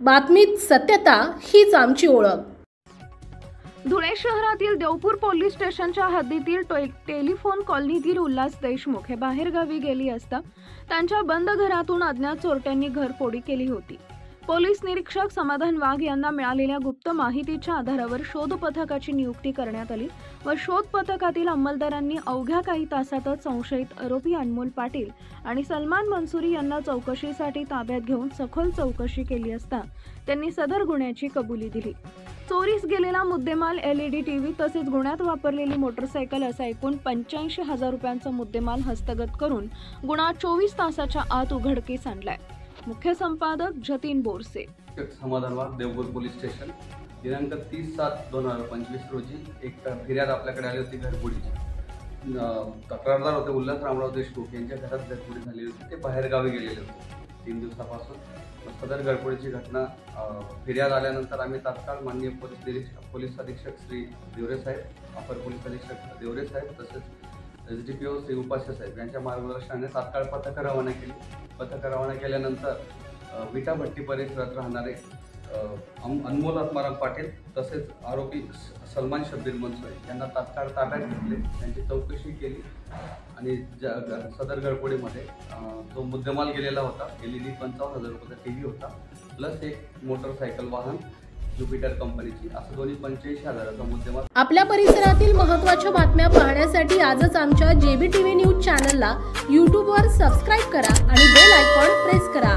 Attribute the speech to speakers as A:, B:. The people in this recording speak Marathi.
A: बातमीत सत्यता हीच आमची ओळख।
B: धुळे शहरातील देवपूर पोलीस स्टेशनच्या हद्दीतील टेलिफोन कॉलनीतील उल्हास देशमुख हे बाहेरगावी गेली असता त्यांच्या बंद घरातून अज्ञात चोरट्यांनी घरफोडी केली होती। पोलीस निरीक्षक समाधान वाघ यांना मिळालेल्या गुप्त माहितीच्या आधारावर शोध पथकाची नियुक्ती करण्यात आली व शोध पथकातील अंमलदारांनी अवघ्या काही तासातच संशयित आरोपी अनमोल पाटील आणि सलमान मंसुरी यांना चौकशीसाठी ताब्यात घेऊन सखोल चौकशी केली असता त्यांनी सदर गुन्ह्याची कबुली दिली। चोरीस गेलेला मुद्देमाल LED टीव्ही तसेच गुन्ह्यात वापरलेली मोटरसायकल असा एकूण 85,000 रुपयांचा मुद्देमाल हस्तगत करून गुन्हा 24 तासाच्या आत उघडकीस आणलाय। मुख्य संपादक जतीन बोरसे।
C: समाधान वाघ, देवपूर पोलीस स्टेशन। दिनांक 30/7/2025 रोजी एक फिर्याद आपल्याकडे आली होती घरफोडीची। तक्रारदार होते उल्हास रामराव देशमुख यांच्या घरात घरफोडी झाली होती। ते बाहेर गावी गेलेले होते 3 दिवसापासून। सदर घरफोडीची घटना फिर्याद आल्यानंतर आम्ही तात्काळ माननीय पोलीस अधीक्षक श्री देवरे साहेब, अपर पोलीस अधीक्षक देवरे साहेब तसेच SDPO श्री उपास्य साहेब यांच्या मार्गदर्शनाने तात्काळ पथकं रवाना केली। पथकं रवाना केल्यानंतर विटा भट्टी परिसरात राहणारे अनमोल आत्माराम पाटील तसेच आरोपी सलमान शब्बीर मंसुरी यांना तात्काळ ताब्यात घेतले, त्यांची चौकशी केली आणि सदर घरफोडीमध्ये जो मुद्देमाल गेलेला होता LED 55,000 रुपयाचा टीव्ही होता प्लस एक मोटरसायकल वाहन ज्युपिटर कंपनीची, असं दोन्ही 85,000चा मुद्देमाल।
A: आपल्या परिसरातील महत्त्वाच्या बातम्या पाहण्यासाठी आजच आमच्या JBTV न्यूज चॅनलला YouTube वर सबस्क्राइब करा आणि बेल आयकॉन प्रेस करा।